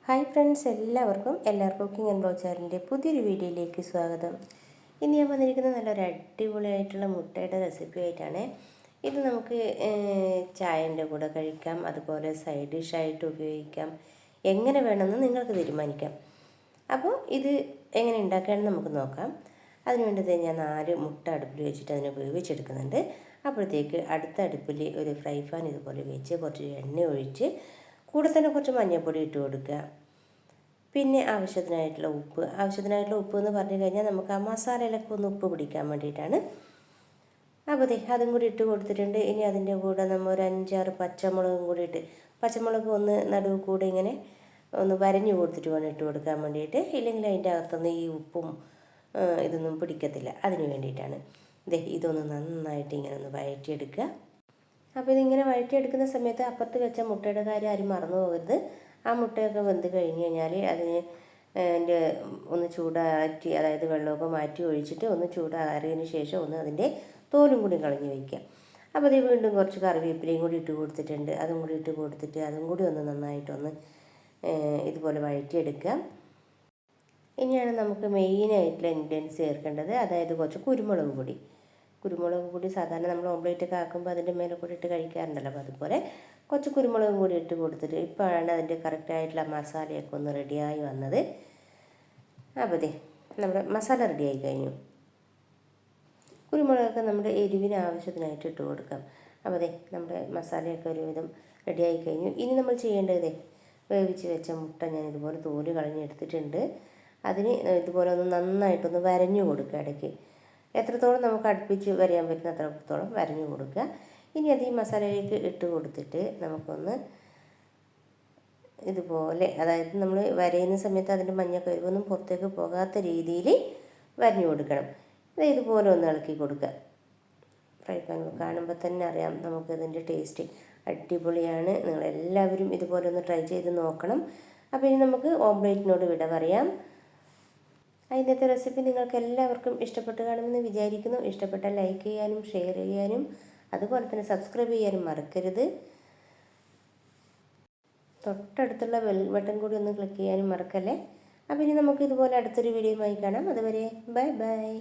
Hi friends, എല്ലാവർക്കും cooking and blog ചാനലിൻ്റെ പുതിയൊരു വീഡിയോയിലേക്ക് സ്വാഗതം. ഇന്ന് ഞാൻ വന്നിരിക്കുന്നത് നല്ലൊരു അടിപൊളിയായിട്ടുള്ള മുട്ടയുടെ റെസിപ്പി ആയിട്ടാണ്. ഇത് നമുക്ക് ചായൻ്റെ കൂടെ കഴിക്കാം, അതുപോലെ സൈഡ് ഡിഷായിട്ട് ഉപയോഗിക്കാം. എങ്ങനെ വേണമെന്ന് നിങ്ങൾക്ക് തീരുമാനിക്കാം. അപ്പോൾ ഇത് എങ്ങനെ ഉണ്ടാക്കുകയാണെന്ന് നമുക്ക് നോക്കാം. അതിനുവേണ്ടി ഞാൻ 4 മുട്ട അടുപ്പിൽ വെച്ചിട്ട് അതിനെ വേവിച്ചെടുക്കുന്നുണ്ട്. അപ്പോഴത്തേക്ക് അടുത്ത അടുപ്പിൽ ഒരു ഫ്രൈ പാൻ ഇതുപോലെ വെച്ച് കുറച്ച് എണ്ണ ഒഴിച്ച് കൂടെ തന്നെ കുറച്ച് മഞ്ഞൾപ്പൊടി ഇട്ട് കൊടുക്കുക. പിന്നെ ആവശ്യത്തിനായിട്ടുള്ള ഉപ്പ് എന്ന് പറഞ്ഞു കഴിഞ്ഞാൽ നമുക്ക് ആ മസാലയിലൊക്കെ ഒന്ന് ഉപ്പ് പിടിക്കാൻ വേണ്ടിയിട്ടാണ്. അപ്പോൾ അതും കൂടി ഇട്ട് കൊടുത്തിട്ടുണ്ട്. ഇനി അതിൻ്റെ കൂടെ നമ്മൾ ഒരു 5-6 പച്ചമുളകും കൂടി ഇട്ട്, പച്ചമുളക് ഒന്ന് നടുവ് കൂടെ ഇങ്ങനെ ഒന്ന് വരഞ്ഞു കൊടുത്തിട്ട് വേണം ഇട്ട് കൊടുക്കാൻ വേണ്ടിയിട്ട്. ഇല്ലെങ്കിൽ അതിൻ്റെ അകത്തുനിന്ന് ഈ ഉപ്പും ഇതൊന്നും പിടിക്കത്തില്ല. അതിന് വേണ്ടിയിട്ടാണ്. ഇതൊന്ന് നന്നായിട്ട് ഇങ്ങനെ ഒന്ന് വഴറ്റിയെടുക്കുക. അപ്പോൾ ഇതിങ്ങനെ വഴറ്റിയെടുക്കുന്ന സമയത്ത് അപ്പുറത്ത് വെച്ച മുട്ടയുടെ കാര്യം ആരും മറന്നു പോകരുത്. ആ മുട്ടയൊക്കെ വെന്ത് കഴിഞ്ഞ് കഴിഞ്ഞാൽ അതിന് ഒന്ന് ചൂടാറ്റി, അതായത് വെള്ളമൊക്കെ മാറ്റി ഒഴിച്ചിട്ട് ഒന്ന് ചൂടാറിയതിന് ശേഷം ഒന്ന് അതിൻ്റെ തോലും കൂടി കളഞ്ഞ് വയ്ക്കുക. അപ്പോൾ ഇത് വീണ്ടും കുറച്ച് കറിവേപ്പിലയും കൂടി ഇട്ട് കൊടുത്തിട്ടുണ്ട്. അതും കൂടി ഇട്ട് കൊടുത്തിട്ട് അതും കൂടി ഒന്ന് നന്നായിട്ടൊന്ന് ഇതുപോലെ വഴറ്റിയെടുക്കുക. ഇനിയാണ് നമുക്ക് മെയിനായിട്ടുള്ള ഇൻഗ്രീഡിയൻസ് ചേർക്കേണ്ടത്, അതായത് കുറച്ച് കുരുമുളക് പൊടി സാധാരണ നമ്മൾ ഓംലേറ്റൊക്കെ ആക്കുമ്പോൾ അതിൻ്റെ മേലെ കൂടി ഇട്ട് കഴിക്കാറുണ്ടല്ലോ. അപ്പോൾ അതുപോലെ കുറച്ച് കുരുമുളകും കൂടി ഇട്ട് കൊടുത്തിട്ട് ഇപ്പോഴാണ് അതിൻ്റെ കറക്റ്റായിട്ടുള്ള മസാലയൊക്കെ ഒന്ന് റെഡിയായി വന്നത്. അപ്പോൾ നമ്മുടെ മസാല റെഡിയായി കഴിഞ്ഞു. കുരുമുളകൊക്കെ നമ്മുടെ എരിവിന് ആവശ്യത്തിനായിട്ട് ഇട്ട് കൊടുക്കാം. അപ്പോൾ നമ്മുടെ മസാലയൊക്കെ ഒരുവിധം റെഡിയായി കഴിഞ്ഞു. ഇനി നമ്മൾ ചെയ്യേണ്ടത് വേവിച്ച് വെച്ച മുട്ട ഞാൻ ഇതുപോലെ തോല് കളഞ്ഞെടുത്തിട്ടുണ്ട്. അതിന് ഇതുപോലെ ഒന്ന് നന്നായിട്ടൊന്ന് വരഞ്ഞു കൊടുക്കുക. ഇടയ്ക്ക് എത്രത്തോളം നമുക്ക് അടുപ്പിച്ച് വരയാൻ പറ്റുന്ന അത്രത്തോളം വരഞ്ഞു കൊടുക്കുക. ഇനി അത് ഈ മസാലയിലേക്ക് ഇട്ട് കൊടുത്തിട്ട് നമുക്കൊന്ന് ഇതുപോലെ, അതായത് നമ്മൾ വരയുന്ന സമയത്ത് അതിൻ്റെ മഞ്ഞക്കരുവൊന്നും പുറത്തേക്ക് പോകാത്ത രീതിയിൽ വരഞ്ഞു കൊടുക്കണം. ഇതുപോലെ ഒന്ന് ഇളക്കി കൊടുക്കുക. ഫ്രൈ പാൻ കാണുമ്പോൾ തന്നെ അറിയാം നമുക്കിതിൻ്റെ ടേസ്റ്റ് അടിപൊളിയാണ്. നിങ്ങളെല്ലാവരും ഇതുപോലെ ഒന്ന് ട്രൈ ചെയ്ത് നോക്കണം. അപ്പോൾ ഇനി നമുക്ക് ഓംലേറ്റിനോട് വിട പറയാം. ഇന്നത്തെ റെസിപ്പി നിങ്ങൾക്ക് എല്ലാവർക്കും ഇഷ്ടപ്പെട്ട് കാണുമെന്ന് വിചാരിക്കുന്നു. ഇഷ്ടപ്പെട്ടാൽ ലൈക്ക് ചെയ്യാനും ഷെയർ ചെയ്യാനും അതുപോലെ തന്നെ സബ്സ്ക്രൈബ് ചെയ്യാനും മറക്കരുത്. തൊട്ടടുത്തുള്ള ബെൽ ബട്ടൺ കൂടി ഒന്ന് ക്ലിക്ക് ചെയ്യാനും മറക്കല്ലേ. അപ്പോൾ ഇനി നമുക്ക് ഇതുപോലെ അടുത്തൊരു വീഡിയോയുമായി കാണാം. അതുവരെ ബൈ ബൈ.